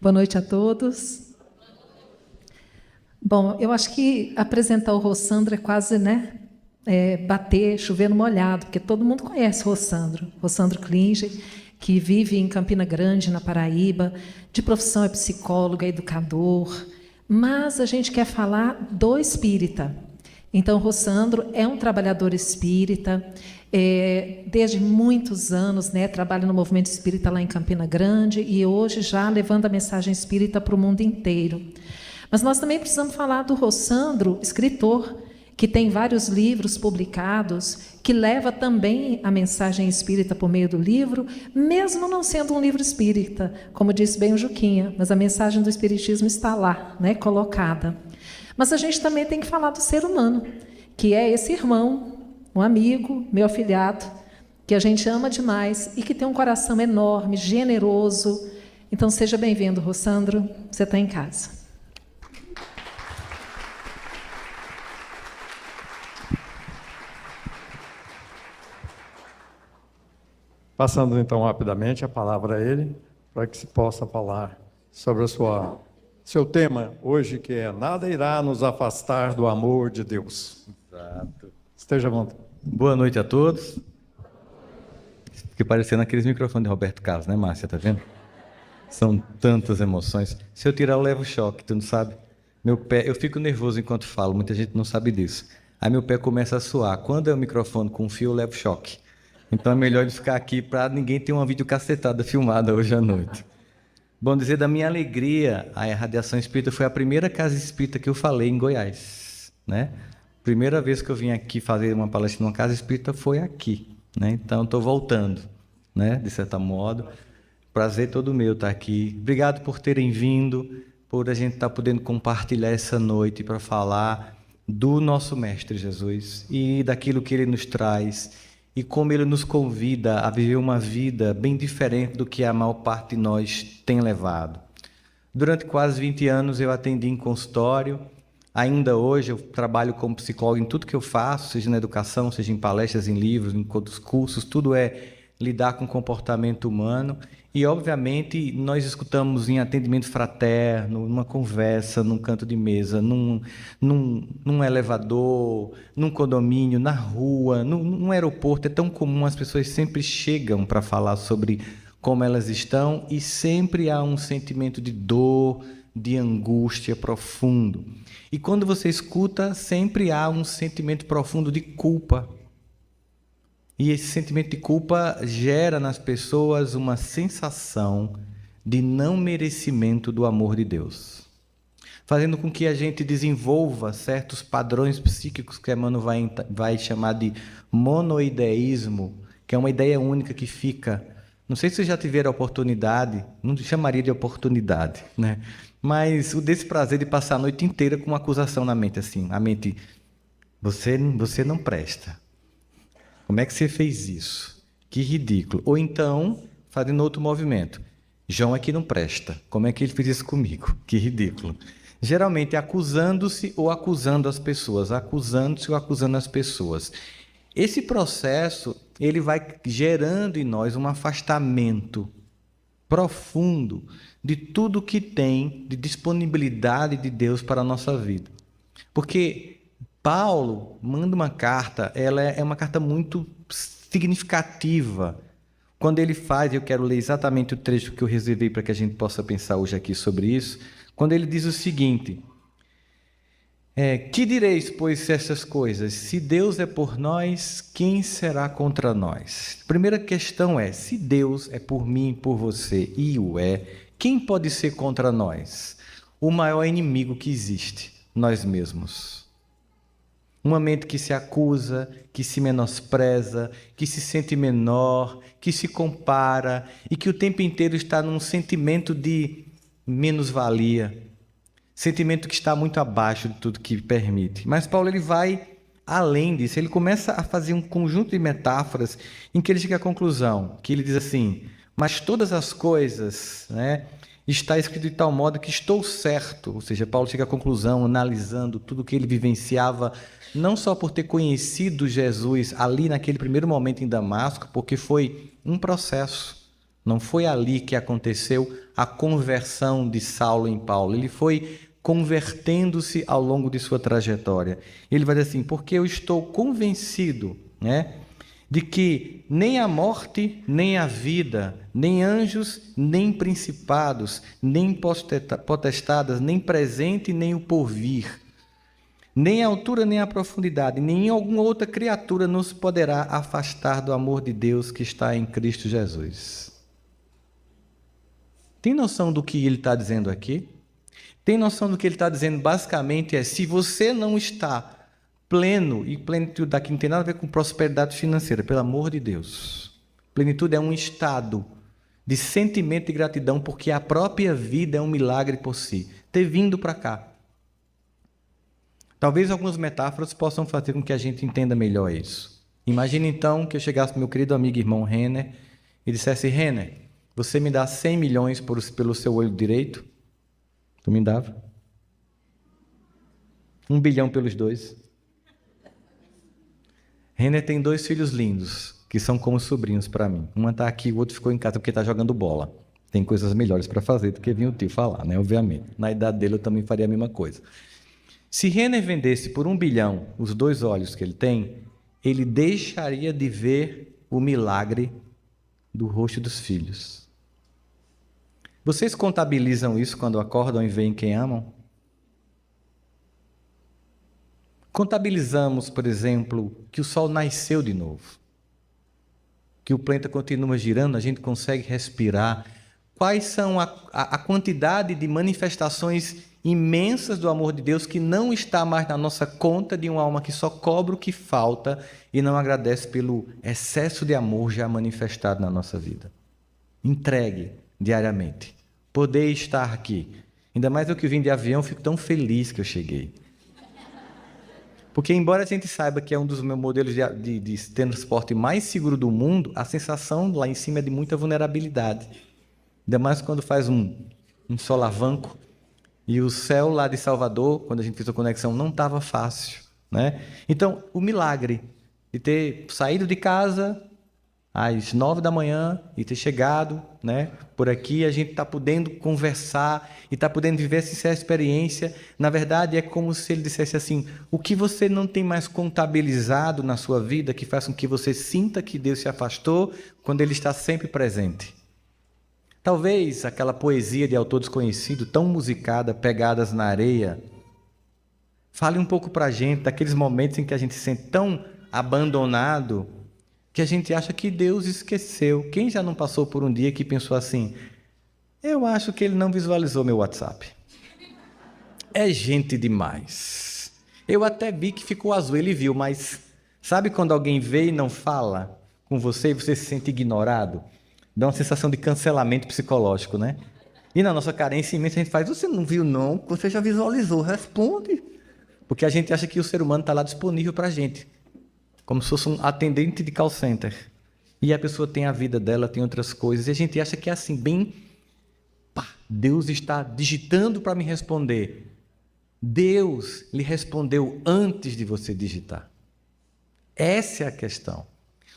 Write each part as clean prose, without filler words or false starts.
Boa noite a todos. Bom, eu acho que apresentar o Rossandro é quase, bater, chover no molhado, porque todo mundo conhece o Rossandro Klinger, que vive em Campina Grande, na Paraíba, de profissão é psicólogo, é educador, mas a gente quer falar do espírita. Então, o Rossandro é um trabalhador espírita, desde muitos anos, trabalha no movimento espírita lá em Campina Grande e hoje já levando a mensagem espírita para o mundo inteiro. Mas nós também precisamos falar do Rossandro, escritor, que tem vários livros publicados, que leva também a mensagem espírita por meio do livro, mesmo não sendo um livro espírita, como disse bem o Juquinha, mas a mensagem do espiritismo está lá, colocada. Mas a gente também tem que falar do ser humano, que é esse irmão, um amigo, meu afilhado, que a gente ama demais e que tem um coração enorme, generoso. Então, seja bem-vindo, Rossandro, você está em casa. Passando, então, rapidamente a palavra a ele, para que se possa falar sobre seu tema hoje, que é Nada irá nos afastar do amor de Deus. Exato. Esteja à vontade. Boa noite a todos. Fiquei parecendo aqueles microfones de Roberto Carlos, né, Márcia? Tá vendo? São tantas emoções. Se eu tirar, eu levo choque, tu não sabe? Meu pé, eu fico nervoso enquanto falo, muita gente não sabe disso. Aí meu pé começa a suar. Quando é o microfone com fio, eu levo choque. Então é melhor ele ficar aqui para ninguém ter uma videocacetada filmada hoje à noite. Bom dizer da minha alegria, a Radiação Espírita foi a primeira casa espírita que eu falei em Goiás, né? Primeira vez que eu vim aqui fazer uma palestra numa casa espírita foi aqui, né? Então estou voltando, né? De certo modo, prazer todo meu estar aqui. Obrigado por terem vindo, por a gente estar podendo compartilhar essa noite para falar do nosso Mestre Jesus e daquilo que Ele nos traz. E como Ele nos convida a viver uma vida bem diferente do que a maior parte de nós tem levado. Durante quase 20 anos eu atendi em consultório. Ainda hoje eu trabalho como psicólogo em tudo que eu faço, seja na educação, seja em palestras, em livros, em outros cursos. Tudo é lidar com o comportamento humano. E, obviamente, nós escutamos em atendimento fraterno, numa conversa, num canto de mesa, num elevador, num condomínio, na rua, num aeroporto. É tão comum, as pessoas sempre chegam para falar sobre como elas estão e sempre há um sentimento de dor, de angústia profundo. E quando você escuta, sempre há um sentimento profundo de culpa. E esse sentimento de culpa gera nas pessoas uma sensação de não merecimento do amor de Deus, fazendo com que a gente desenvolva certos padrões psíquicos que Emmanuel vai chamar de monoideísmo, que é uma ideia única que fica. Não sei se vocês já tiveram a oportunidade, não chamaria de oportunidade, né? Mas o desprazer de passar a noite inteira com uma acusação na mente, assim, a mente, você não presta. Como é que você fez isso? Que ridículo. Ou então, fazendo outro movimento. João é que não presta. Como é que ele fez isso comigo? Que ridículo. Geralmente acusando-se ou acusando as pessoas. Acusando-se ou acusando as pessoas. Esse processo, ele vai gerando em nós um afastamento profundo de tudo que tem de disponibilidade de Deus para a nossa vida. Porque Paulo manda uma carta, ela é uma carta muito significativa. Quando ele faz, eu quero ler exatamente o trecho que eu reservei para que a gente possa pensar hoje aqui sobre isso, quando ele diz o seguinte: que direis, pois, essas coisas? Se Deus é por nós, quem será contra nós? Primeira questão é, se Deus é por mim, por você, e o é, quem pode ser contra nós? O maior inimigo que existe, nós mesmos. Uma mente que se acusa, que se menospreza, que se sente menor, que se compara e que o tempo inteiro está num sentimento de menos-valia, sentimento que está muito abaixo de tudo que permite. Mas Paulo ele vai além disso, ele começa a fazer um conjunto de metáforas em que ele chega à conclusão, que ele diz assim, mas todas as coisas, está escrito de tal modo que estou certo, ou seja, Paulo chega à conclusão, analisando tudo que ele vivenciava, não só por ter conhecido Jesus ali naquele primeiro momento em Damasco, porque foi um processo, Não foi ali que aconteceu a conversão de Saulo em Paulo. Ele foi convertendo-se ao longo de sua trajetória. Ele vai dizer assim, porque eu estou convencido, né, de que nem a morte, nem a vida, nem anjos, nem principados, nem potestadas, nem presente, nem o porvir, nem a altura, nem a profundidade, nem alguma outra criatura nos poderá afastar do amor de Deus que está em Cristo Jesus. Tem noção do que ele está dizendo aqui? Tem noção do que ele está dizendo basicamente é, se você não está pleno, e plenitude daqui não tem nada a ver com prosperidade financeira, pelo amor de Deus. Plenitude é um estado de sentimento de gratidão, porque a própria vida é um milagre por si. Ter vindo para cá. Talvez algumas metáforas possam fazer com que a gente entenda melhor isso. Imagine então que eu chegasse para meu querido amigo irmão Renner e dissesse, Renner, você me dá 100 milhões pelo seu olho direito? Tu me dava? 1 bilhão pelos dois. Renner tem 2 filhos lindos, que são como sobrinhos para mim. Um está aqui, o outro ficou em casa porque está jogando bola. Tem coisas melhores para fazer do que vir o tio falar, né? Obviamente. Na idade dele eu também faria a mesma coisa. Se Renner vendesse por 1 bilhão os 2 olhos que ele tem, ele deixaria de ver o milagre do rosto dos filhos. Vocês contabilizam isso quando acordam e veem quem amam? Contabilizamos, por exemplo, que o sol nasceu de novo, que o planeta continua girando, a gente consegue respirar. Quais são a quantidade de manifestações imensas do amor de Deus que não está mais na nossa conta de uma alma que só cobra o que falta e não agradece pelo excesso de amor já manifestado na nossa vida. Entregue diariamente. Poder estar aqui. Ainda mais eu que vim de avião, fico tão feliz que eu cheguei. Porque, embora a gente saiba que é um dos meus modelos de transporte mais seguro do mundo, a sensação lá em cima é de muita vulnerabilidade. Ainda mais quando faz um solavanco. E o céu lá de Salvador, quando a gente fez a conexão, não estava fácil, né? Então, o milagre de ter saído de casa às 9 da manhã e ter chegado, né, por aqui, a gente está podendo conversar e está podendo viver essa experiência. Na verdade, é como se ele dissesse assim, o que você não tem mais contabilizado na sua vida, que faz com que você sinta que Deus se afastou, quando Ele está sempre presente. Talvez aquela poesia de autor desconhecido, tão musicada, Pegadas na Areia, fale um pouco para a gente daqueles momentos em que a gente se sente tão abandonado, que a gente acha que Deus esqueceu. Quem já não passou por um dia que pensou assim, eu acho que Ele não visualizou meu WhatsApp. É gente demais. Eu até vi que ficou azul, Ele viu, mas sabe quando alguém vê e não fala com você e você se sente ignorado? Dá uma sensação de cancelamento psicológico, né? E na nossa carência imensa a gente faz, você não viu não, você já visualizou, responde. Porque a gente acha que o ser humano está lá disponível para a gente, como se fosse um atendente de call center. E a pessoa tem a vida dela, tem outras coisas, e a gente acha que é assim, bem, pá, Deus está digitando para me responder. Deus lhe respondeu antes de você digitar. Essa é a questão.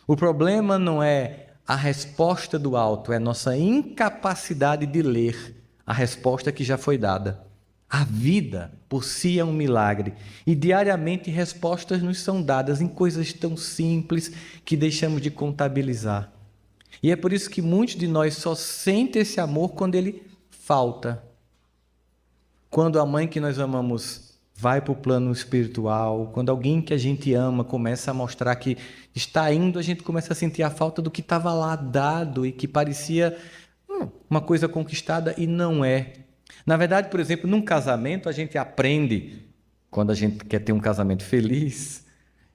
O problema não é a resposta do alto, é nossa incapacidade de ler a resposta que já foi dada. A vida por si é um milagre e diariamente respostas nos são dadas em coisas tão simples que deixamos de contabilizar. E é por isso que muitos de nós só sentem esse amor quando ele falta. Quando a mãe que nós amamos vai para o plano espiritual, quando alguém que a gente ama começa a mostrar que está indo, a gente começa a sentir a falta do que estava lá dado e que parecia uma coisa conquistada e não é. Na verdade, por exemplo, num casamento a gente aprende, quando a gente quer ter um casamento feliz,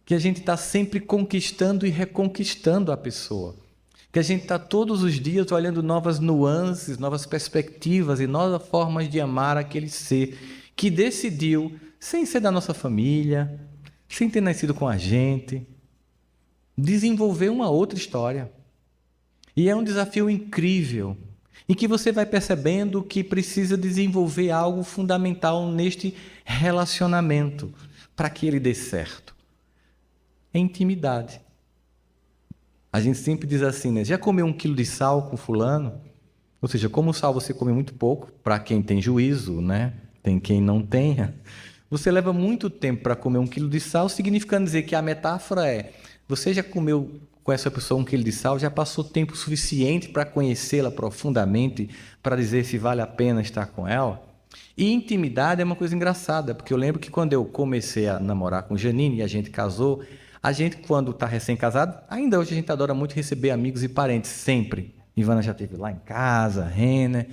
que a gente está sempre conquistando e reconquistando a pessoa. Que a gente está todos os dias olhando novas nuances, novas perspectivas e novas formas de amar aquele ser que decidiu, sem ser da nossa família, sem ter nascido com a gente, desenvolver uma outra história. E é um desafio incrível, em que você vai percebendo que precisa desenvolver algo fundamental neste relacionamento para que ele dê certo. É intimidade. A gente sempre diz assim, né? Já comeu 1 quilo de sal com fulano? Ou seja, como sal você come muito pouco, para quem tem juízo, né? Tem quem não tenha. Você leva muito tempo para comer 1 quilo de sal, significando dizer que a metáfora é: você já comeu com essa pessoa 1 quilo de sal, já passou tempo suficiente para conhecê-la profundamente, para dizer se vale a pena estar com ela? E intimidade é uma coisa engraçada, porque eu lembro que quando eu comecei a namorar com Janine e a gente casou, a gente, quando está recém-casado, ainda hoje a gente adora muito receber amigos e parentes, sempre. Ivana já esteve lá em casa, Renner.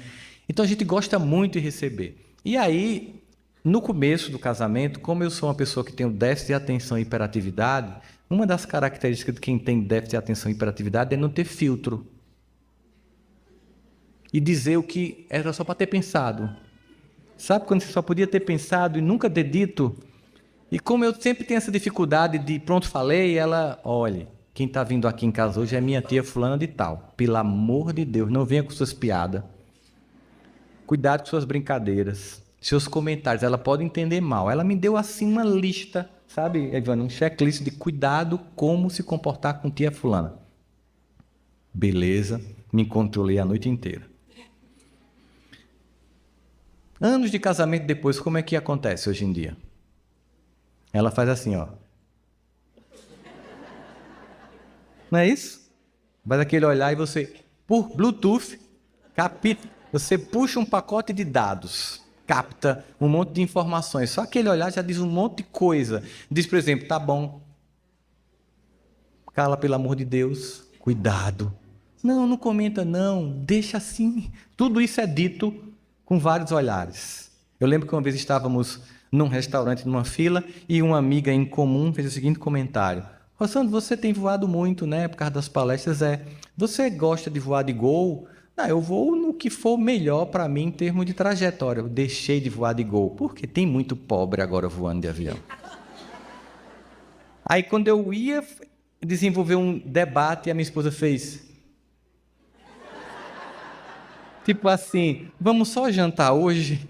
Então a gente gosta muito de receber. E aí, no começo do casamento, como eu sou uma pessoa que tem déficit de atenção e hiperatividade, uma das características de quem tem déficit de atenção e hiperatividade é não ter filtro. E dizer o que era só para ter pensado. Sabe quando você só podia ter pensado e nunca ter dito? E como eu sempre tenho essa dificuldade de pronto, falei, ela, olha, quem está vindo aqui em casa hoje é minha tia fulana de tal. Pelo amor de Deus, não venha com suas piadas. Cuidado com suas brincadeiras, seus comentários, ela pode entender mal. Ela me deu assim uma lista, sabe, Ivana, um checklist de cuidado como se comportar com tia fulana. Beleza, me controlei a noite inteira. Anos de casamento depois, como é que acontece hoje em dia? Ela faz assim, ó. Não é isso? Faz aquele olhar e você, por Bluetooth, você puxa um pacote de dados, capta um monte de informações. Só aquele olhar já diz um monte de coisa. Diz, por exemplo, tá bom. Cala, pelo amor de Deus. Cuidado. Não, não comenta não. Deixa assim. Tudo isso é dito com vários olhares. Eu lembro que uma vez estávamos num restaurante, numa fila, e uma amiga em comum fez o seguinte comentário: Rossandro, você tem voado muito, né? Por causa das palestras, Você gosta de voar de Gol? Não, eu vou no que for melhor para mim em termos de trajetória. Eu deixei de voar de Gol, porque tem muito pobre agora voando de avião. Aí, quando eu ia desenvolver um debate, a minha esposa fez... Tipo assim, vamos só jantar hoje?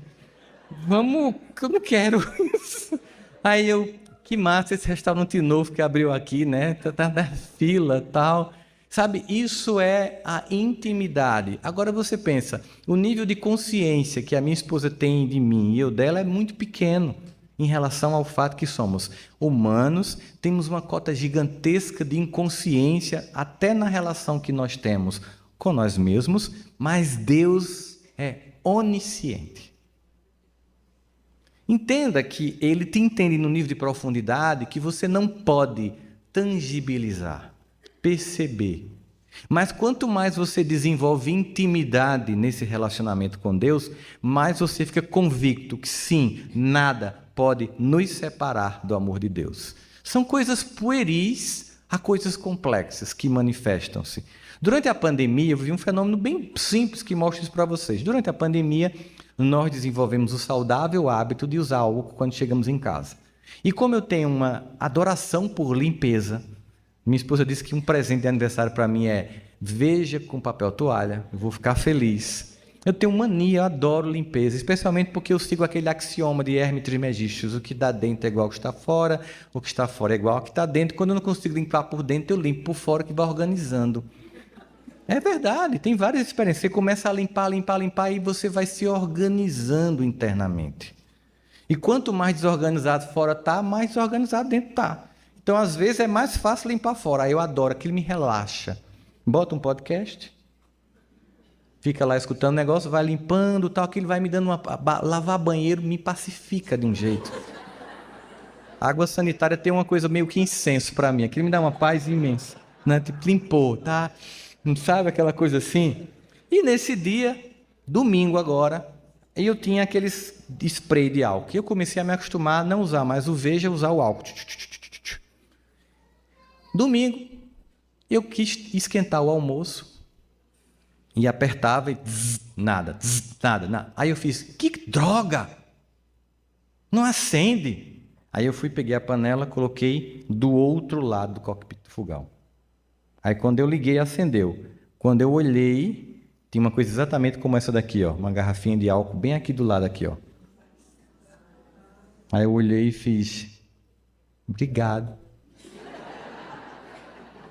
Vamos, eu não quero isso. Aí eu, que massa esse restaurante novo que abriu aqui, né? Tá na fila e tal. Sabe, isso é a intimidade. Agora você pensa, o nível de consciência que a minha esposa tem de mim e eu dela é muito pequeno em relação ao fato que somos humanos, temos uma cota gigantesca de inconsciência até na relação que nós temos com nós mesmos, mas Deus é onisciente. Entenda que Ele te entende no nível de profundidade que você não pode tangibilizar, perceber. Mas quanto mais você desenvolve intimidade nesse relacionamento com Deus, mais você fica convicto que sim, nada pode nos separar do amor de Deus. São coisas pueris a coisas complexas que manifestam-se. Durante a pandemia, eu vi um fenômeno bem simples que mostra isso para vocês. Durante a pandemia, nós desenvolvemos o saudável hábito de usar álcool quando chegamos em casa. E como eu tenho uma adoração por limpeza, minha esposa disse que um presente de aniversário para mim é veja com papel toalha, eu vou ficar feliz. Eu tenho mania, eu adoro limpeza, especialmente porque eu sigo aquele axioma de Hermes Trismegistus, o que dá dentro é igual ao que está fora, o que está fora é igual ao que está dentro. Quando eu não consigo limpar por dentro, eu limpo por fora, que vai organizando. É verdade, tem várias experiências. Você começa a limpar e você vai se organizando internamente. E quanto mais desorganizado fora está, mais desorganizado dentro está. Então, às vezes, é mais fácil limpar fora. Aí eu adoro, aquilo me relaxa. Bota um podcast, fica lá escutando o negócio, vai limpando, tal, aquilo vai me dando lavar banheiro, me pacifica de um jeito. A água sanitária tem uma coisa meio que incenso para mim. Aquilo me dá uma paz imensa. Né? Tipo, limpou, tá? Não sabe aquela coisa assim? E nesse dia, domingo agora, eu tinha aqueles spray de álcool. Eu comecei a me acostumar a não usar mais o Veja, usar o álcool. Domingo, eu quis esquentar o almoço e apertava e nada. Aí eu fiz, que droga! Não acende. Aí eu fui, peguei a panela, coloquei do outro lado do cockpit do fogão. Aí quando eu liguei, acendeu. Quando eu olhei, tinha uma coisa exatamente como essa daqui, ó, uma garrafinha de álcool bem aqui do lado aqui, ó. Aí eu olhei e fiz, obrigado.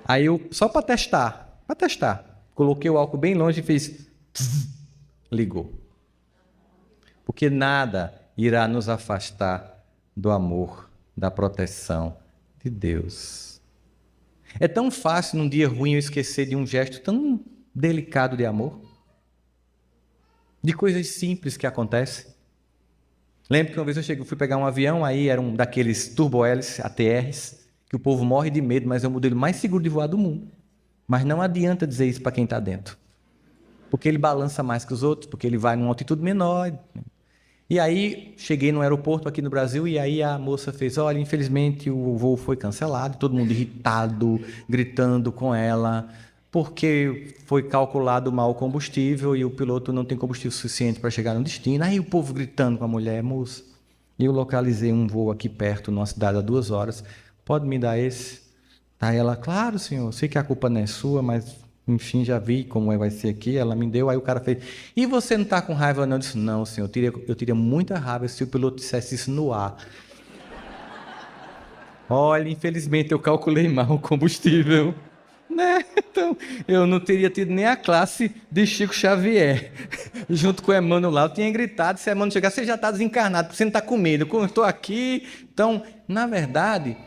Aí eu, só para testar, coloquei o álcool bem longe e fez... ligou. Porque nada irá nos afastar do amor, da proteção de Deus. É tão fácil num dia ruim eu esquecer de um gesto tão delicado de amor, de coisas simples que acontecem. Lembro que uma vez eu fui pegar um avião, aí era um daqueles turbo-hélice, ATRs, que o povo morre de medo, mas é o modelo mais seguro de voar do mundo. Mas não adianta dizer isso para quem está dentro. Porque ele balança mais que os outros, porque ele vai numa altitude menor. E aí, cheguei no aeroporto aqui no Brasil, e aí a moça fez, olha, infelizmente o voo foi cancelado, todo mundo irritado, gritando com ela, porque foi calculado mal o combustível e o piloto não tem combustível suficiente para chegar no destino. Aí o povo gritando com a mulher, moça, eu localizei um voo aqui perto, numa cidade há 2 horas, pode me dar esse? Aí ela, claro, senhor, sei que a culpa não é sua, mas enfim, já vi como vai ser aqui, ela me deu, aí o cara fez, e você não está com raiva não? Eu disse, não, senhor, eu teria muita raiva se o piloto dissesse isso no ar. Olha, infelizmente eu calculei mal o combustível. Né? Então, eu não teria tido nem a classe de Chico Xavier. Junto com o Emmanuel lá, eu tinha gritado, se o Emmanuel chegar, você já está desencarnado, porque você não está com medo, eu estou aqui. Então, na verdade,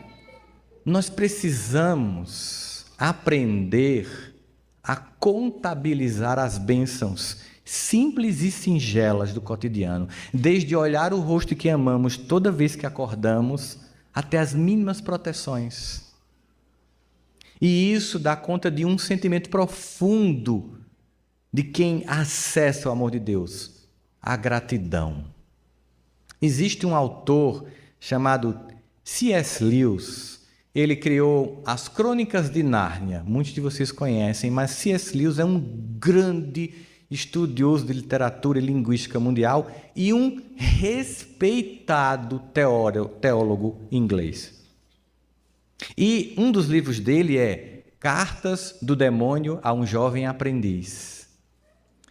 nós precisamos aprender a contabilizar as bênçãos simples e singelas do cotidiano, desde olhar o rosto que amamos toda vez que acordamos, até as mínimas proteções. E isso dá conta de um sentimento profundo de quem acessa o amor de Deus, a gratidão. Existe um autor chamado C.S. Lewis. Ele criou as Crônicas de Nárnia. Muitos de vocês conhecem, mas C.S. Lewis é um grande estudioso de literatura e linguística mundial e um respeitado teólogo inglês. E um dos livros dele é Cartas do Demônio a um Jovem Aprendiz.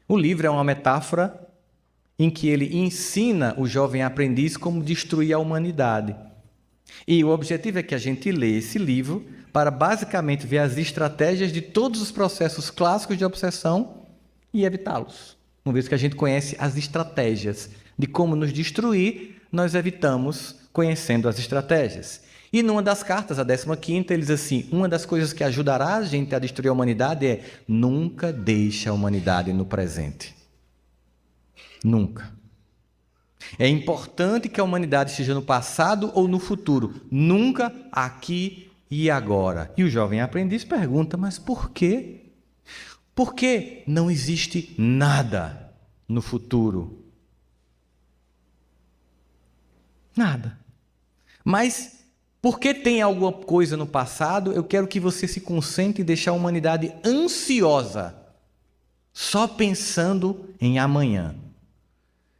O livro é uma metáfora em que ele ensina o jovem aprendiz como destruir a humanidade. E o objetivo é que a gente lê esse livro para basicamente ver as estratégias de todos os processos clássicos de obsessão e evitá-los. Uma vez que a gente conhece as estratégias de como nos destruir, nós evitamos conhecendo as estratégias. E numa das cartas, a 15ª, ele diz assim, uma das coisas que ajudará a gente a destruir a humanidade é nunca deixe a humanidade no presente. Nunca. É importante que a humanidade esteja no passado ou no futuro, nunca aqui e agora. E o jovem aprendiz pergunta, mas por quê? Por que não existe nada no futuro? Nada. Mas porque tem alguma coisa no passado, eu quero que você se concentre em deixar a humanidade ansiosa, só pensando em amanhã.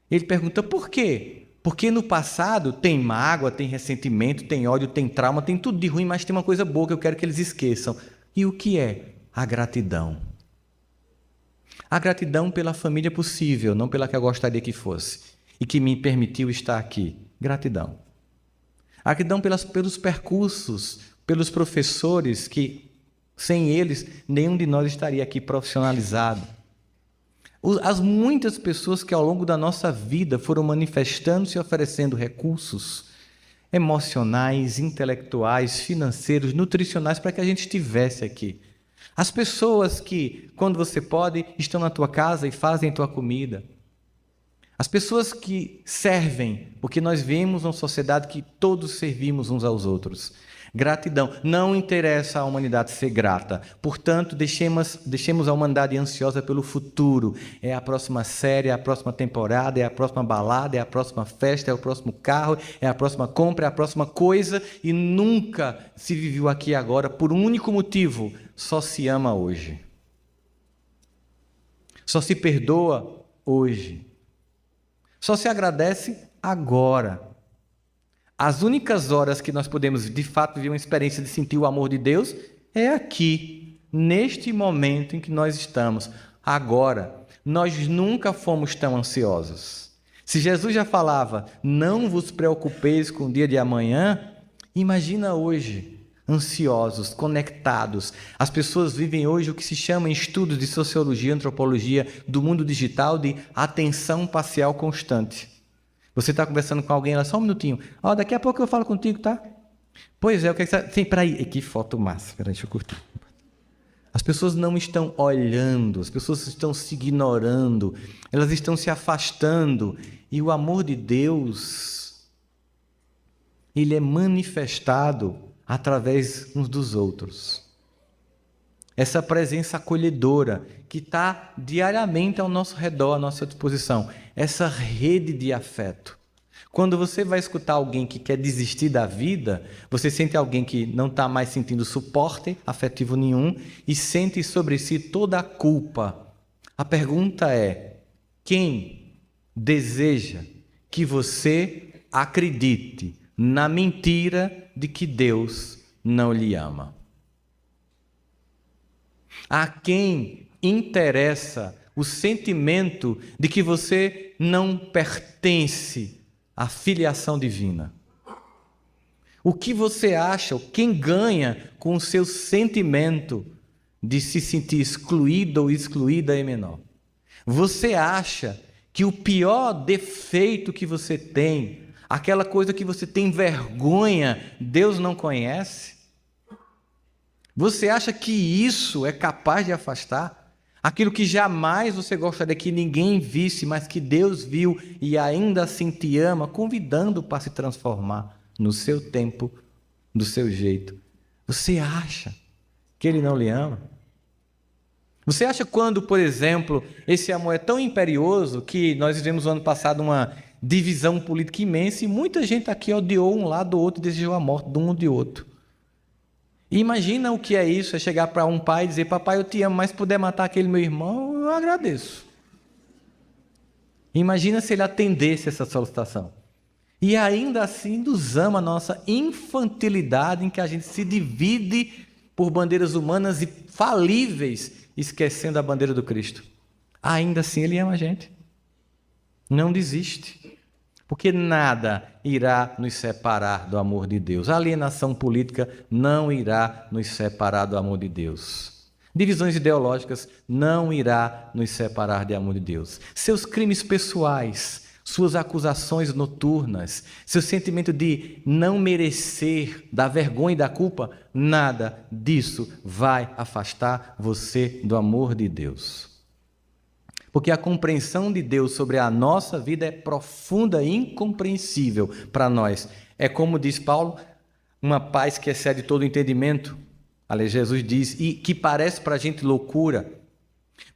Ele pergunta, por quê? Porque no passado tem mágoa, tem ressentimento, tem ódio, tem trauma, tem tudo de ruim, mas tem uma coisa boa que eu quero que eles esqueçam. E o que é? A gratidão. A gratidão pela família possível, não pela que eu gostaria que fosse, e que me permitiu estar aqui. Gratidão. A gratidão pelos percursos, pelos professores, que sem eles nenhum de nós estaria aqui profissionalizado. As muitas pessoas que ao longo da nossa vida foram manifestando-se e oferecendo recursos emocionais, intelectuais, financeiros, nutricionais para que a gente estivesse aqui. As pessoas que, quando você pode, estão na tua casa e fazem a tua comida. As pessoas que servem, porque nós vivemos uma sociedade que todos servimos uns aos outros. Gratidão. Não interessa a humanidade ser grata. Portanto, deixemos a humanidade ansiosa pelo futuro. É a próxima série, é a próxima temporada, é a próxima balada, é a próxima festa, é o próximo carro, é a próxima compra, é a próxima coisa. E nunca se viveu aqui agora por um único motivo. Só se ama hoje. Só se perdoa hoje. Só se agradece agora. As únicas horas que nós podemos, de fato, viver uma experiência de sentir o amor de Deus é aqui, neste momento em que nós estamos. Agora, nós nunca fomos tão ansiosos. Se Jesus já falava, não vos preocupeis com o dia de amanhã, imagina hoje. ansiosos, conectados. As pessoas vivem hoje o que se chama em estudos de sociologia, antropologia, do mundo digital, de atenção parcial constante. Você está conversando com alguém, ela só um minutinho. Daqui a pouco eu falo contigo, tá? Pois é, o que é que você... Sim, peraí. Que foto massa. Peraí, deixa eu curtir. As pessoas não estão olhando, as pessoas estão se ignorando, elas estão se afastando. E o amor de Deus, ele é manifestado através uns dos outros. Essa presença acolhedora que está diariamente ao nosso redor, à nossa disposição. Essa rede de afeto. Quando você vai escutar alguém que quer desistir da vida, você sente alguém que não está mais sentindo suporte afetivo nenhum e sente sobre si toda a culpa. A pergunta é: quem deseja que você acredite na mentira de que Deus não lhe ama? A quem interessa o sentimento de que você não pertence à filiação divina? O que você acha, quem ganha com o seu sentimento de se sentir excluído ou excluída é menor? Você acha que o pior defeito que você tem, aquela coisa que você tem vergonha, Deus não conhece? Você acha que isso é capaz de afastar? Aquilo que jamais você gostaria que ninguém visse, mas que Deus viu e ainda assim te ama, convidando para se transformar no seu tempo, do seu jeito. Você acha que Ele não lhe ama? Você acha quando, por exemplo, esse amor é tão imperioso que nós vivemos no ano passado uma divisão política imensa e muita gente aqui odiou um lado ou outro, desejou a morte de um ou de outro. E imagina o que é isso, é chegar para um pai e dizer: papai, eu te amo, mas se puder matar aquele meu irmão, eu agradeço. Imagina se ele atendesse essa solicitação. E ainda assim nos ama a nossa infantilidade em que a gente se divide por bandeiras humanas e falíveis, esquecendo a bandeira do Cristo. Ainda assim ele ama a gente. Não desiste. Porque nada irá nos separar do amor de Deus. A alienação política não irá nos separar do amor de Deus. Divisões ideológicas não irá nos separar do amor de Deus. Seus crimes pessoais, suas acusações noturnas, seu sentimento de não merecer, da vergonha e da culpa, nada disso vai afastar você do amor de Deus. Porque a compreensão de Deus sobre a nossa vida é profunda e incompreensível para nós. É como diz Paulo, uma paz que excede todo entendimento. Ali Jesus diz, e que parece para a gente loucura.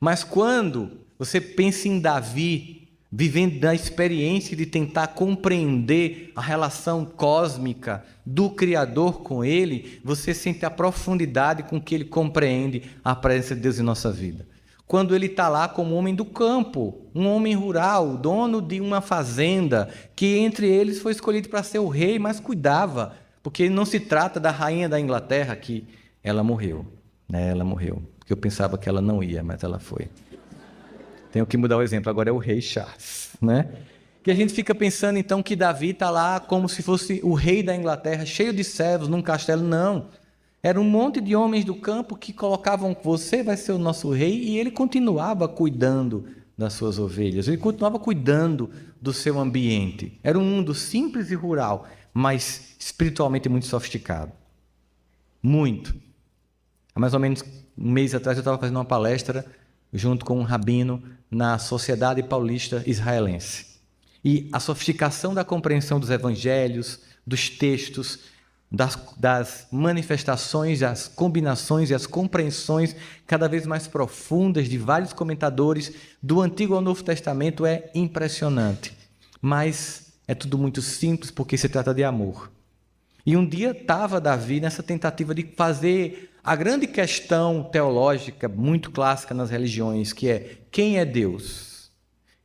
Mas quando você pensa em Davi, vivendo da experiência de tentar compreender a relação cósmica do Criador com ele, você sente a profundidade com que ele compreende a presença de Deus em nossa vida. Quando ele está lá como homem do campo, um homem rural, dono de uma fazenda, que entre eles foi escolhido para ser o rei, mas cuidava, porque não se trata da rainha da Inglaterra, que ela morreu, né? Ela morreu, porque eu pensava que ela não ia, mas ela foi. Tenho que mudar o exemplo, agora é o rei Charles, né? Que a gente fica pensando então que Davi está lá como se fosse o rei da Inglaterra, cheio de servos, num castelo. Não. Era um monte de homens do campo que colocavam: você vai ser o nosso rei, e ele continuava cuidando das suas ovelhas, ele continuava cuidando do seu ambiente. Era um mundo simples e rural, mas espiritualmente muito sofisticado. Muito. Há mais ou menos um mês atrás eu estava fazendo uma palestra junto com um rabino na Sociedade Paulista Israelense. E a sofisticação da compreensão dos evangelhos, dos textos, das manifestações, as combinações e as compreensões cada vez mais profundas de vários comentadores do Antigo ao Novo Testamento é impressionante. Mas é tudo muito simples porque se trata de amor. E um dia estava Davi nessa tentativa de fazer a grande questão teológica muito clássica nas religiões, que é: quem é Deus?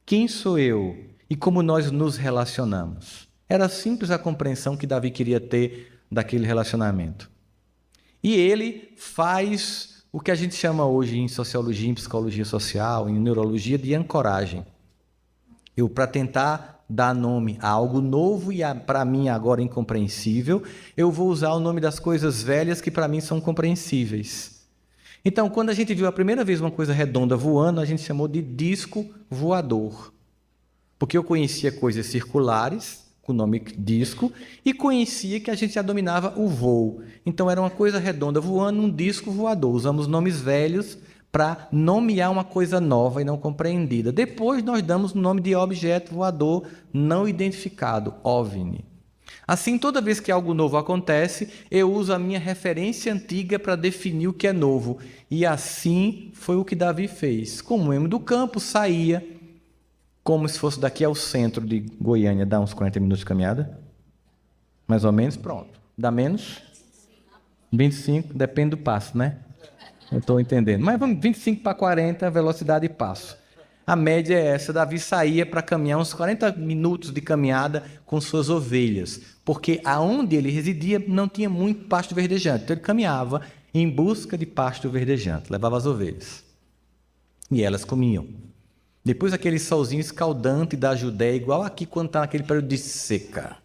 Quem sou eu? E como nós nos relacionamos? Era simples a compreensão que Davi queria ter daquele relacionamento. E ele faz o que a gente chama hoje em sociologia, em psicologia social, em neurologia, de ancoragem. Para tentar dar nome a algo novo e para mim agora incompreensível, eu vou usar o nome das coisas velhas que para mim são compreensíveis. Então, quando a gente viu a primeira vez uma coisa redonda voando, a gente chamou de disco voador. Porque eu conhecia coisas circulares, com o nome disco, e conhecia que a gente já dominava o voo. Então, era uma coisa redonda voando, um disco voador. Usamos nomes velhos para nomear uma coisa nova e não compreendida. Depois, nós damos o nome de objeto voador não identificado, OVNI. Assim, toda vez que algo novo acontece, eu uso a minha referência antiga para definir o que é novo. E assim foi o que Davi fez. Como emo do campo, saía, como se fosse daqui ao centro de Goiânia, dá uns 40 minutos de caminhada. Mais ou menos, pronto. Dá menos? 25, depende do passo, né? Eu estou entendendo. Mas vamos 25 para 40, velocidade e passo. A média é essa. Davi saía para caminhar uns 40 minutos de caminhada com suas ovelhas, porque aonde ele residia não tinha muito pasto verdejante. Então ele caminhava em busca de pasto verdejante, levava as ovelhas. E elas comiam. Depois aquele solzinho escaldante da Judéia, igual aqui quando está naquele período de seca.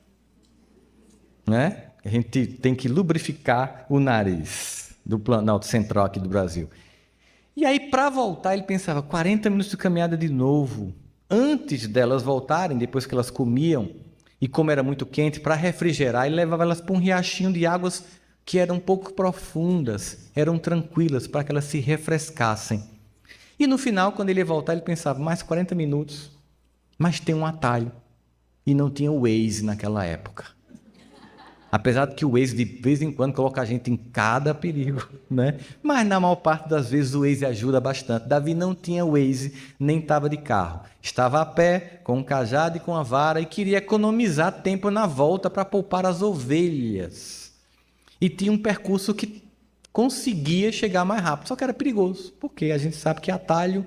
Né? A gente tem que lubrificar o nariz do Planalto Central aqui do Brasil. E aí, para voltar, ele pensava, 40 minutos de caminhada de novo. Antes delas voltarem, depois que elas comiam, e como era muito quente, para refrigerar, ele levava elas para um riachinho de águas que eram um pouco profundas, eram tranquilas, para que elas se refrescassem. E no final, quando ele ia voltar, ele pensava, mais 40 minutos, mas tem um atalho. E não tinha o Waze naquela época. Apesar de que o Waze, de vez em quando, coloca a gente em cada perigo, né? Mas, na maior parte das vezes, o Waze ajuda bastante. Davi não tinha Waze, nem estava de carro. Estava a pé, com um cajado e com a vara, e queria economizar tempo na volta para poupar as ovelhas. E tinha um percurso que conseguia chegar mais rápido, só que era perigoso, porque a gente sabe que atalho,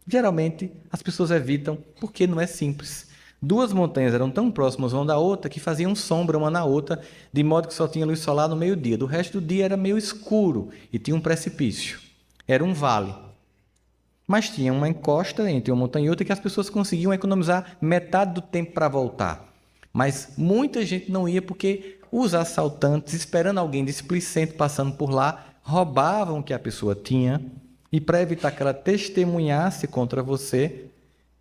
geralmente, as pessoas evitam, porque não é simples. Duas montanhas eram tão próximas uma da outra que faziam sombra uma na outra, de modo que só tinha luz solar no meio-dia. Do resto do dia era meio escuro e tinha um precipício. Era um vale. Mas tinha uma encosta entre uma montanha e outra que as pessoas conseguiam economizar metade do tempo para voltar. Mas muita gente não ia porque os assaltantes, esperando alguém displicente passando por lá, roubavam o que a pessoa tinha e, para evitar que ela testemunhasse contra você,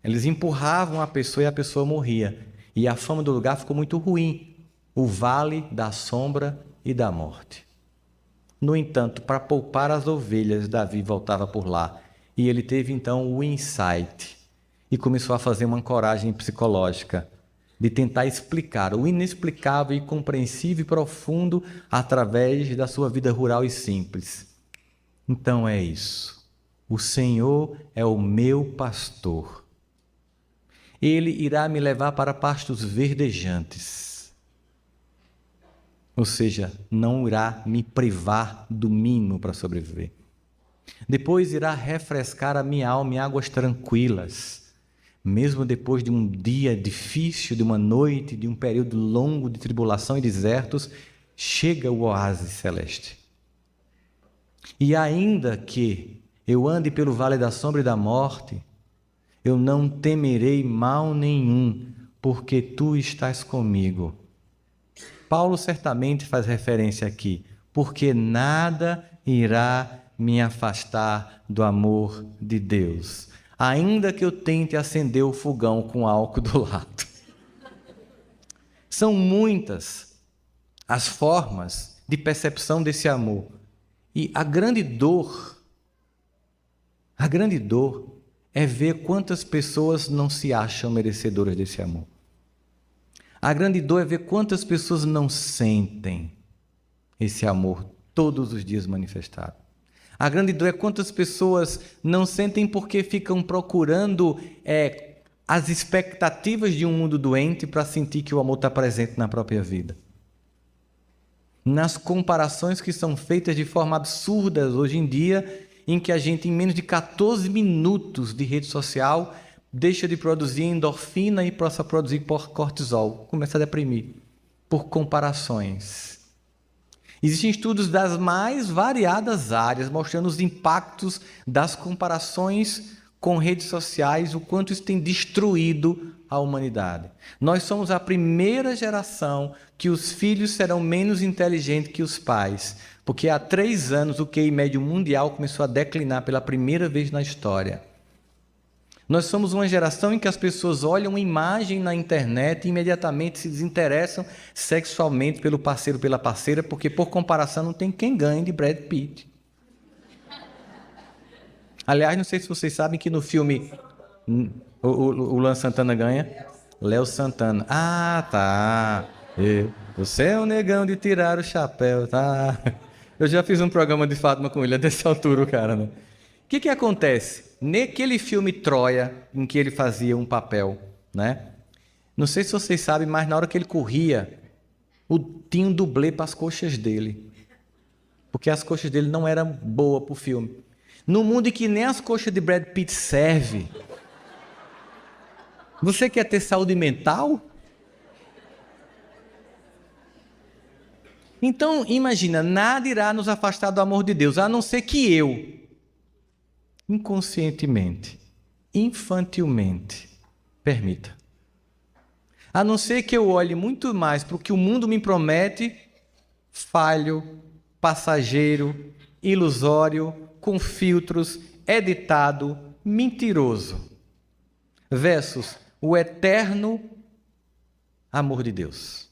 eles empurravam a pessoa e a pessoa morria. E a fama do lugar ficou muito ruim. O vale da sombra e da morte. No entanto, para poupar as ovelhas, Davi voltava por lá. E ele teve então o insight. E começou a fazer uma ancoragem psicológica. De tentar explicar o inexplicável e compreensível e profundo através da sua vida rural e simples. Então é isso. O Senhor é o meu pastor. Ele irá me levar para pastos verdejantes. Ou seja, não irá me privar do mínimo para sobreviver. Depois irá refrescar a minha alma em águas tranquilas. Mesmo depois de um dia difícil, de uma noite, de um período longo de tribulação e desertos, chega o oásis celeste. E ainda que eu ande pelo vale da sombra e da morte, eu não temerei mal nenhum, porque tu estás comigo. Paulo certamente faz referência aqui, porque nada irá me afastar do amor de Deus, ainda que eu tente acender o fogão com álcool do lado. São muitas as formas de percepção desse amor. E a grande dor é ver quantas pessoas não se acham merecedoras desse amor. A grande dor é ver quantas pessoas não sentem esse amor todos os dias manifestado. A grande dor é quantas pessoas não sentem porque ficam procurando as expectativas de um mundo doente para sentir que o amor está presente na própria vida. Nas comparações que são feitas de forma absurda hoje em dia, em que a gente, em menos de 14 minutos de rede social, deixa de produzir endorfina e passa a produzir cortisol, começa a deprimir, por comparações. Existem estudos das mais variadas áreas, mostrando os impactos das comparações com redes sociais, o quanto isso tem destruído a humanidade. Nós somos a primeira geração que os filhos serão menos inteligentes que os pais, porque há 3 anos o QI médio mundial começou a declinar pela primeira vez na história. Nós somos uma geração em que as pessoas olham uma imagem na internet e imediatamente se desinteressam sexualmente pelo parceiro, pela parceira, porque por comparação não tem quem ganhe de Brad Pitt. Aliás, não sei se vocês sabem que no filme o Luan Santana ganha. Léo Santana. Ah, tá. Você é um negão de tirar o chapéu, tá? Eu já fiz um programa de Fátima com ele, é dessa altura o cara, né? O que acontece? Naquele filme Troia, em que ele fazia um papel, né? Não sei se vocês sabem, mas na hora que ele corria, tinha um dublê para as coxas dele. Porque as coxas dele não eram boas para o filme. No mundo em que nem as coxas de Brad Pitt servem, você quer ter saúde mental? Então, imagina, nada irá nos afastar do amor de Deus, a não ser que eu, inconscientemente, infantilmente, permita. A não ser que eu olhe muito mais para o que o mundo me promete, falho, passageiro, ilusório, com filtros, editado, mentiroso, versus o eterno amor de Deus.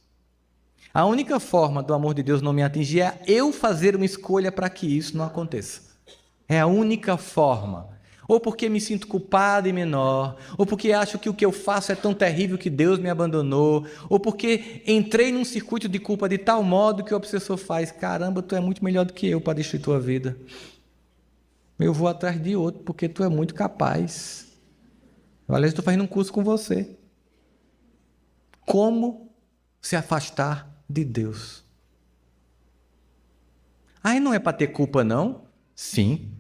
A única forma do amor de Deus não me atingir é eu fazer uma escolha para que isso não aconteça. É a única forma. Ou porque me sinto culpado e menor, ou porque acho que o que eu faço é tão terrível que Deus me abandonou, ou porque entrei num circuito de culpa de tal modo que o obsessor faz, caramba, tu é muito melhor do que eu para destruir tua vida. Eu vou atrás de outro, porque tu é muito capaz. Olha, eu estou fazendo um curso com você. Como se afastar de Deus? Aí não é para ter culpa, não? Sim,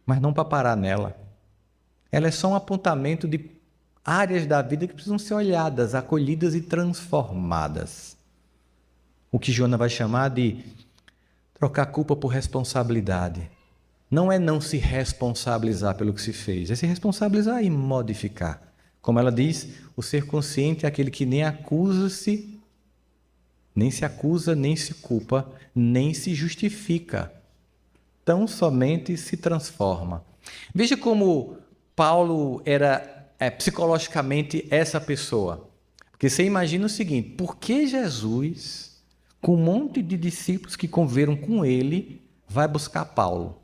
mas não para parar nela. Ela é só um apontamento de áreas da vida que precisam ser olhadas, acolhidas e transformadas. O que Joana vai chamar de trocar culpa por responsabilidade. Não é não se responsabilizar pelo que se fez, é se responsabilizar e modificar. Como ela diz, o ser consciente é aquele que nem se acusa, nem se culpa, nem se justifica. Tão somente se transforma. Veja como Paulo era psicologicamente essa pessoa. Porque você imagina o seguinte, por que Jesus, com um monte de discípulos que conviveram com ele, vai buscar Paulo?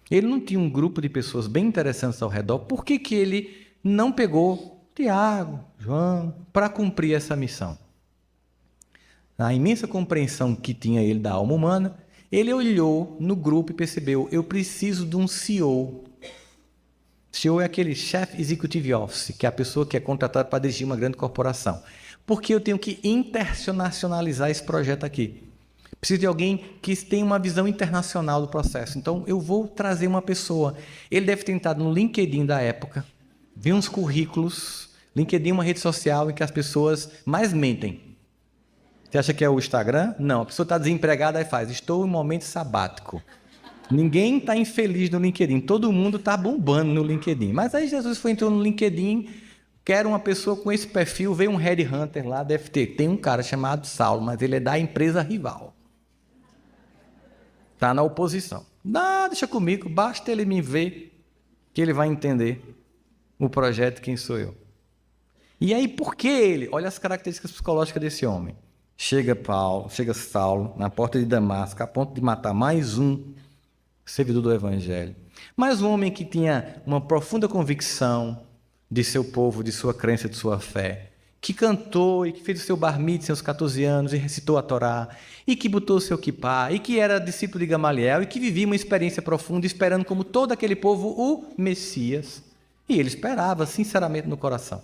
Ele não tinha um grupo de pessoas bem interessantes ao redor. Por que ele não pegou Tiago, João, para cumprir essa missão? Na imensa compreensão que tinha ele da alma humana, ele olhou no grupo e percebeu, eu preciso de um CEO. CEO é aquele Chief Executive Office, que é a pessoa que é contratada para dirigir uma grande corporação. Porque eu tenho que internacionalizar esse projeto aqui. Preciso de alguém que tenha uma visão internacional do processo. Então, eu vou trazer uma pessoa. Ele deve ter entrado no LinkedIn da época, ver uns currículos. LinkedIn é uma rede social em que as pessoas mais mentem. Você acha que é o Instagram? Não, a pessoa está desempregada e faz, estou em momento sabático. Ninguém está infeliz no LinkedIn, todo mundo está bombando no LinkedIn. Mas aí Jesus entrou no LinkedIn, quer uma pessoa com esse perfil, veio um headhunter lá, deve ter. Tem um cara chamado Saulo, mas ele é da empresa rival. Está na oposição. Não, deixa comigo, basta ele me ver, que ele vai entender o projeto, quem sou eu. E aí, por que ele? Olha as características psicológicas desse homem. Chega Saulo, na porta de Damasco, a ponto de matar mais um servidor do Evangelho. Mais um homem que tinha uma profunda convicção de seu povo, de sua crença, de sua fé, que cantou e que fez o seu bar mitzvah aos 14 anos e recitou a Torá, e que botou o seu kippá, e que era discípulo de Gamaliel, e que vivia uma experiência profunda, esperando como todo aquele povo o Messias. E ele esperava, sinceramente, no coração,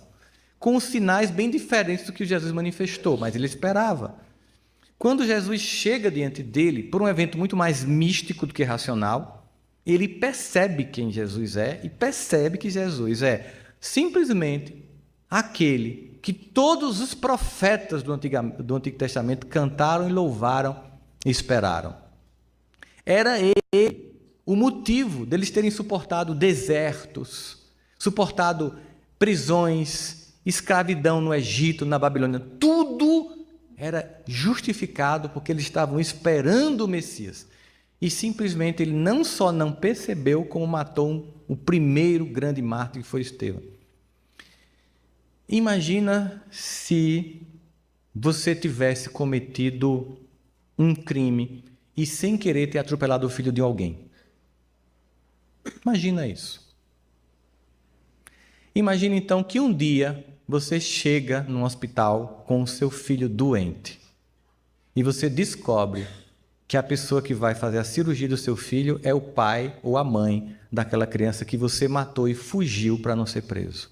com os sinais bem diferentes do que Jesus manifestou, mas ele esperava. Quando Jesus chega diante dele, por um evento muito mais místico do que racional, ele percebe quem Jesus é e percebe que Jesus é simplesmente aquele que todos os profetas do Antigo Testamento cantaram e louvaram e esperaram. Era ele o motivo deles terem suportado desertos, suportado prisões, escravidão no Egito, na Babilônia. Tudo era justificado porque eles estavam esperando o Messias. E simplesmente ele não só não percebeu, como matou o primeiro grande mártir, que foi Estevão. Imagina se você tivesse cometido um crime e sem querer ter atropelado o filho de alguém. Imagina isso. Imagina então que um dia você chega num hospital com o seu filho doente e você descobre que a pessoa que vai fazer a cirurgia do seu filho é o pai ou a mãe daquela criança que você matou e fugiu para não ser preso.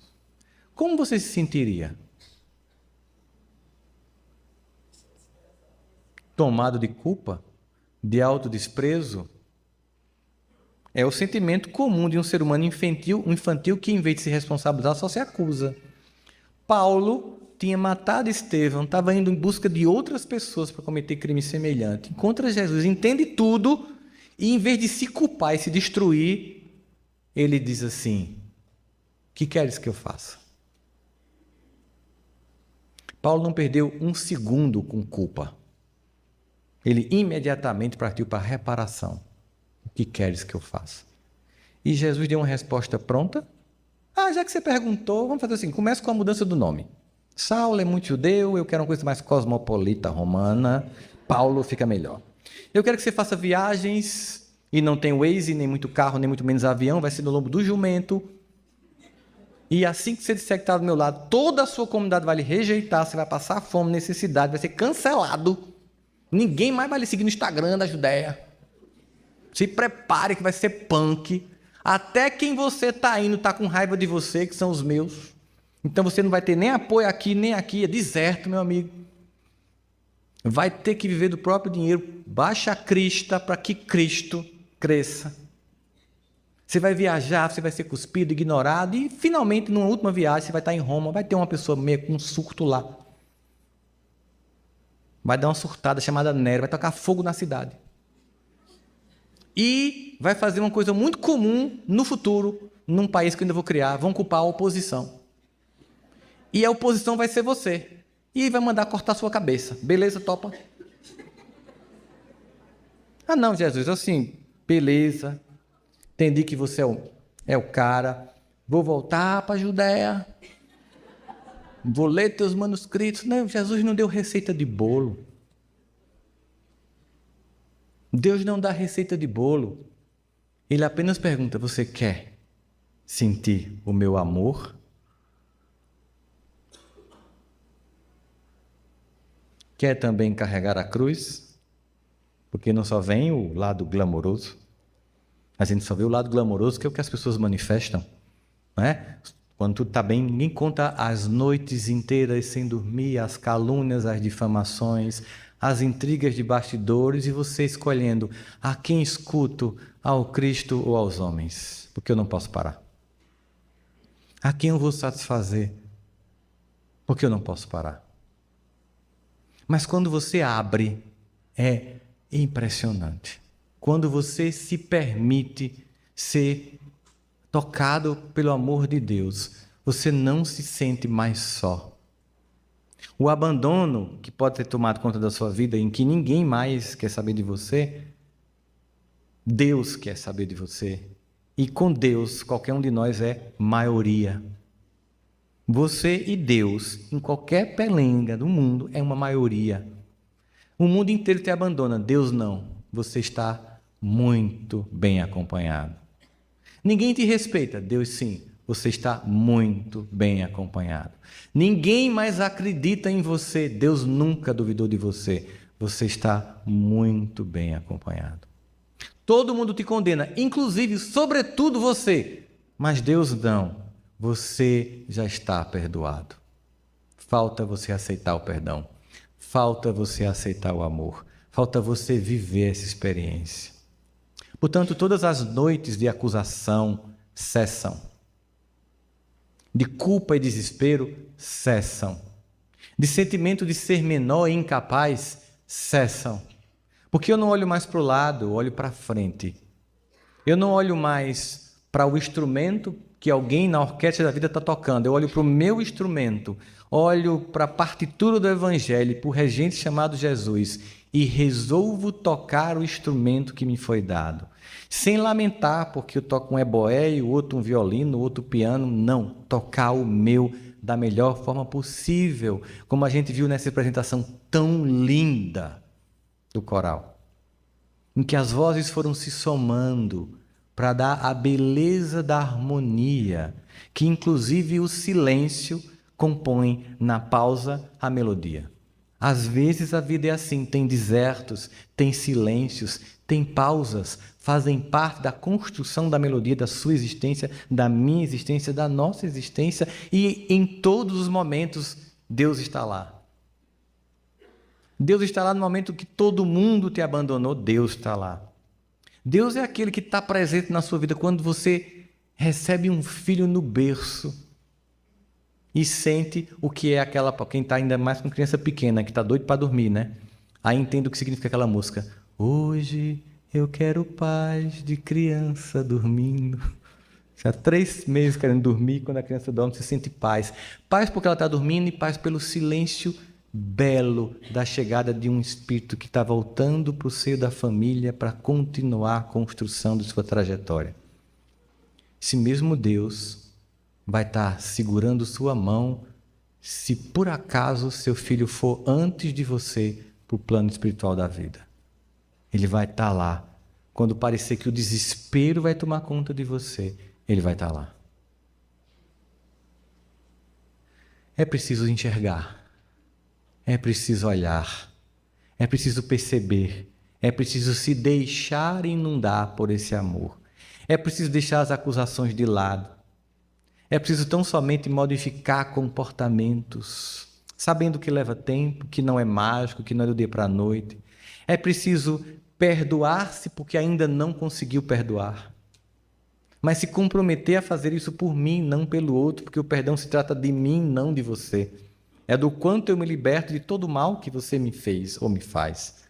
Como você se sentiria? Tomado de culpa? De autodesprezo? É o sentimento comum de um ser humano infantil que, em vez de se responsabilizar, só se acusa. Paulo tinha matado Estevão, estava indo em busca de outras pessoas para cometer crime semelhante. Encontra Jesus, entende tudo, e em vez de se culpar e se destruir, ele diz assim: que queres que eu faça? Paulo não perdeu um segundo com culpa. Ele imediatamente partiu para a reparação. O que queres que eu faça? E Jesus deu uma resposta pronta. Já que você perguntou, vamos fazer assim, começa com a mudança do nome. Saulo é muito judeu, eu quero uma coisa mais cosmopolita romana. Paulo fica melhor. Eu quero que você faça viagens e não tem Waze, nem muito carro, nem muito menos avião, vai ser no lombo do jumento. E assim que você disser que está do meu lado, toda a sua comunidade vai lhe rejeitar, você vai passar fome, necessidade, vai ser cancelado. Ninguém mais vai lhe seguir no Instagram da Judéia. Se prepare que vai ser punk. Até quem você está indo está com raiva de você, que são os meus. Então você não vai ter nem apoio aqui, nem aqui. É deserto, meu amigo. Vai ter que viver do próprio dinheiro. Baixa a crista para que Cristo cresça. Você vai viajar, você vai ser cuspido, ignorado. E finalmente, numa última viagem, você vai estar em Roma. Vai ter uma pessoa meio com um surto lá. Vai dar uma surtada chamada Nero. Vai tocar fogo na cidade. E vai fazer uma coisa muito comum no futuro, num país que eu ainda vou criar. Vão culpar a oposição. E a oposição vai ser você. E vai mandar cortar sua cabeça. Beleza, topa? Não, Jesus, assim, beleza. Entendi que você é o cara. Vou voltar para a Judéia. Vou ler teus manuscritos. Não, Jesus não deu receita de bolo. Deus não dá receita de bolo. Ele apenas pergunta: você quer sentir o meu amor? Quer também carregar a cruz? Porque não só vem o lado glamouroso. A gente só vê o lado glamouroso, que é o que as pessoas manifestam. Não é? Quando tudo está bem, ninguém conta as noites inteiras sem dormir, as calúnias, as difamações, as intrigas de bastidores, e você escolhendo a quem escuto, ao Cristo ou aos homens, porque eu não posso parar. A quem eu vou satisfazer, porque eu não posso parar. Mas quando você abre, é impressionante. Quando você se permite ser tocado pelo amor de Deus, você não se sente mais só. O abandono que pode ter tomado conta da sua vida, em que ninguém mais quer saber de você, Deus quer saber de você. E com Deus, qualquer um de nós é maioria. Você e Deus, em qualquer pelenga do mundo, é uma maioria. O mundo inteiro te abandona, Deus não. Você está muito bem acompanhado. Ninguém te respeita, Deus sim. Você está muito bem acompanhado. Ninguém mais acredita em você. Deus nunca duvidou de você. Você está muito bem acompanhado. Todo mundo te condena, inclusive, sobretudo você. Mas Deus não. Você já está perdoado. Falta você aceitar o perdão. Falta você aceitar o amor. Falta você viver essa experiência. Portanto, todas as noites de acusação cessam. De culpa e desespero, cessam. De sentimento de ser menor e incapaz, cessam. Porque eu não olho mais para o lado, eu olho para frente. Eu não olho mais para o instrumento que alguém na orquestra da vida está tocando. Eu olho para o meu instrumento, olho para a partitura do Evangelho, para o regente chamado Jesus e resolvo tocar o instrumento que me foi dado. Sem lamentar porque eu toco um eboé, o outro um violino, o outro piano. Não, tocar o meu da melhor forma possível, como a gente viu nessa apresentação tão linda do coral, em que as vozes foram se somando para dar a beleza da harmonia, que inclusive o silêncio compõe na pausa a melodia. Às vezes a vida é assim, tem desertos, tem silêncios, tem pausas, fazem parte da construção da melodia da sua existência, da minha existência, da nossa existência, e em todos os momentos Deus está lá. Deus está lá no momento que todo mundo te abandonou, Deus está lá. Deus é aquele que está presente na sua vida quando você recebe um filho no berço e sente o que é aquela... Quem está ainda mais com criança pequena, que está doido para dormir, né? Aí entende o que significa aquela música. Hoje eu quero paz de criança dormindo. Já 3 meses querendo dormir, quando a criança dorme, você sente paz. Paz porque ela está dormindo e paz pelo silêncio belo da chegada de um espírito que está voltando para o seio da família para continuar a construção de sua trajetória. Esse mesmo Deus vai estar segurando sua mão se por acaso seu filho for antes de você para o plano espiritual da vida. Ele vai estar lá. Quando parecer que o desespero vai tomar conta de você, ele vai estar lá. É preciso enxergar. É preciso olhar, é preciso perceber, é preciso se deixar inundar por esse amor. É preciso deixar as acusações de lado. É preciso tão somente modificar comportamentos, sabendo que leva tempo, que não é mágico, que não é do dia para a noite. É preciso perdoar-se porque ainda não conseguiu perdoar. Mas se comprometer a fazer isso por mim, não pelo outro, porque o perdão se trata de mim, não de você. É do quanto eu me liberto de todo o mal que você me fez ou me faz.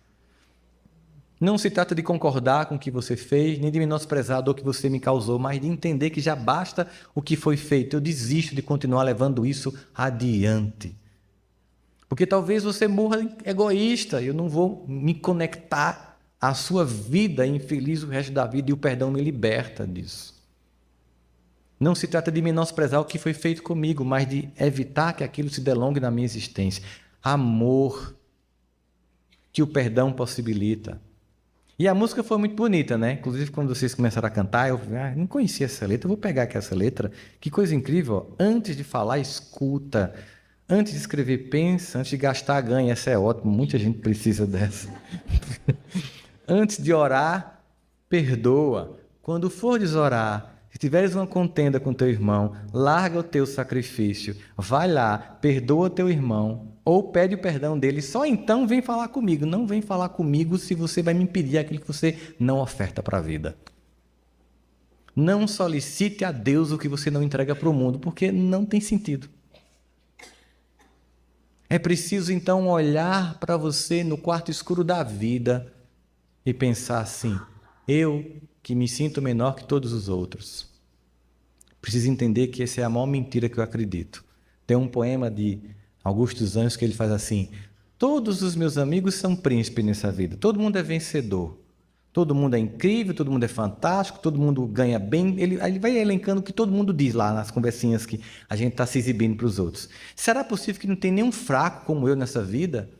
Não se trata de concordar com o que você fez, nem de menosprezar a dor que você me causou, mas de entender que já basta o que foi feito. Eu desisto de continuar levando isso adiante. Porque talvez você morra egoísta, eu não vou me conectar à sua vida infeliz o resto da vida e o perdão me liberta disso. Não se trata de menosprezar o que foi feito comigo, mas de evitar que aquilo se delongue na minha existência. Amor que o perdão possibilita. E a música foi muito bonita, né? Inclusive, quando vocês começaram a cantar, eu não conhecia essa letra, eu vou pegar aqui essa letra. Que coisa incrível, ó. Antes de falar, escuta. Antes de escrever, pensa. Antes de gastar, ganha. Essa é ótima, muita gente precisa dessa. Antes de orar, perdoa. Quando fores orar, se tiveres uma contenda com teu irmão, larga o teu sacrifício, vai lá, perdoa teu irmão, ou pede o perdão dele, só então vem falar comigo. Não vem falar comigo se você vai me impedir aquilo que você não oferta para a vida. Não solicite a Deus o que você não entrega para o mundo, porque não tem sentido. É preciso então olhar para você no quarto escuro da vida e pensar assim, eu que me sinto menor que todos os outros. Preciso entender que essa é a maior mentira que eu acredito. Tem um poema de Augusto dos Anjos que ele faz assim, todos os meus amigos são príncipes nessa vida, todo mundo é vencedor, todo mundo é incrível, todo mundo é fantástico, todo mundo ganha bem, ele vai elencando o que todo mundo diz lá nas conversinhas que a gente está se exibindo para os outros. Será possível que não tem nenhum fraco como eu nessa vida?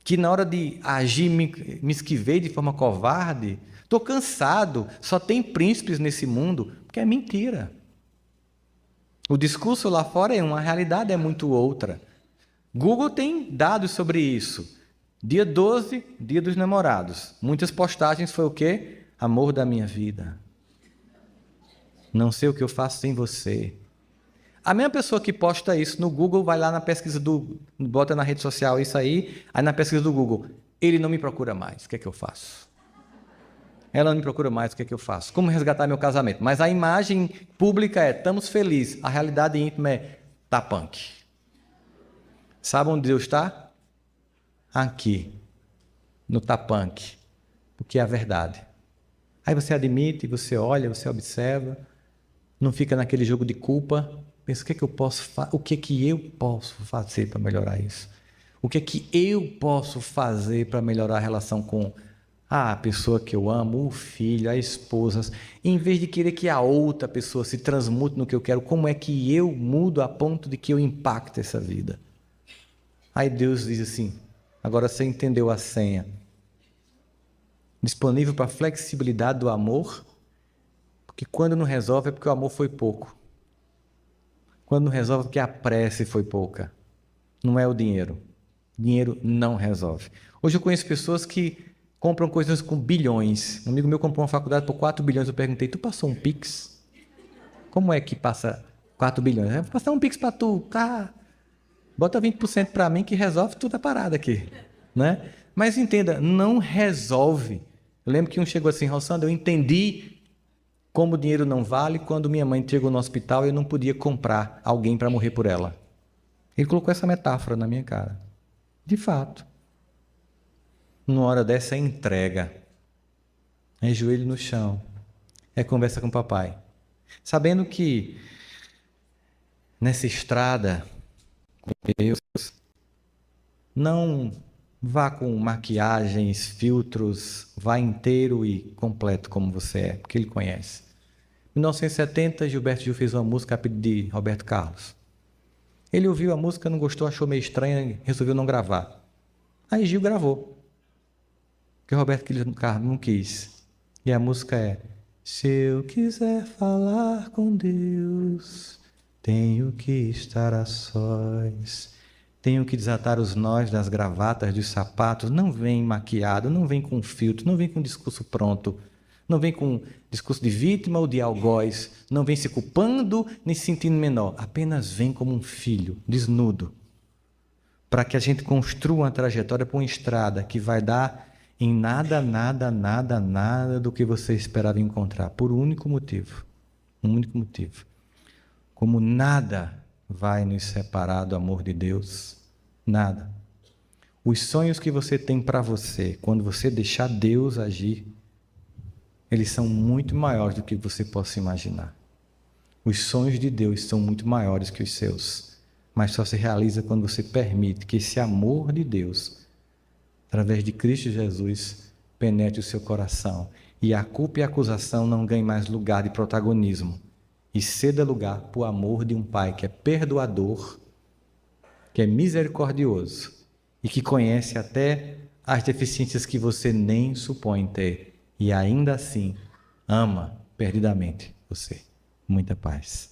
Que na hora de agir me esquivei de forma covarde? Estou cansado, só tem príncipes nesse mundo, porque é mentira. O discurso lá fora é uma, a realidade é muito outra. Google tem dados sobre isso. Dia 12, dia dos namorados. Muitas postagens foi o quê? Amor da minha vida. Não sei o que eu faço sem você. A mesma pessoa que posta isso no Google vai lá na pesquisa bota na rede social isso aí na pesquisa do Google, ele não me procura mais, o que é que eu faço? Ela não me procura mais, o que é que eu faço? Como resgatar meu casamento? Mas a imagem pública é, estamos felizes, a realidade íntima é, tá punk. Sabe onde Deus está? Aqui, no tá punk, porque é a verdade. Aí você admite, você olha, você observa, não fica naquele jogo de culpa, pensa, o que eu posso fazer para melhorar isso? O que eu posso fazer para melhorar a relação com a pessoa que eu amo, o filho, a esposa? Em vez de querer que a outra pessoa se transmute no que eu quero, como é que eu mudo a ponto de que eu impacte essa vida? Aí Deus diz assim, agora você entendeu a senha. Disponível para a flexibilidade do amor, porque quando não resolve é porque o amor foi pouco. Quando não resolve é porque a prece foi pouca. Não é o dinheiro. Dinheiro não resolve. Hoje eu conheço pessoas que compram coisas com bilhões. Um amigo meu comprou uma faculdade por 4 bilhões. Eu perguntei, tu passou um Pix? Como é que passa 4 bilhões? Eu vou passar um Pix para tu. Tá. Bota 20% para mim que resolve toda a parada aqui. Né? Mas entenda, não resolve. Eu lembro que um chegou assim, Rossandra, eu entendi como o dinheiro não vale quando minha mãe chegou no hospital e eu não podia comprar alguém para morrer por ela. Ele colocou essa metáfora na minha cara. De fato. Numa hora dessa é entrega. É joelho no chão. É conversa com o papai. Sabendo que nessa estrada, Deus, não vá com maquiagens, filtros, vá inteiro e completo como você é, porque Ele conhece. Em 1970, Gilberto Gil fez uma música a pedido de Roberto Carlos. Ele ouviu a música, não gostou, achou meio estranha e resolveu não gravar. Aí Gil gravou, porque Roberto Carlos não quis. E a música é: se eu quiser falar com Deus, tenho que estar a sós. Tenho que desatar os nós das gravatas, dos sapatos. Não vem maquiado, não vem com filtro, não vem com discurso pronto. Não vem com discurso de vítima ou de algoz. Não vem se culpando nem se sentindo menor. Apenas vem como um filho, desnudo. Para que a gente construa uma trajetória para uma estrada que vai dar em nada, nada, nada, nada do que você esperava encontrar. Por um único motivo. Um único motivo. Como nada vai nos separar do amor de Deus. Nada. Os sonhos que você tem para você, quando você deixar Deus agir, eles são muito maiores do que você possa imaginar. Os sonhos de Deus são muito maiores que os seus, mas só se realiza quando você permite que esse amor de Deus, através de Cristo Jesus, penetre o seu coração e a culpa e a acusação não ganhem mais lugar de protagonismo e ceda lugar para o amor de um Pai que é perdoador, que é misericordioso e que conhece até as deficiências que você nem supõe ter. E ainda assim, ama perdidamente você. Muita paz.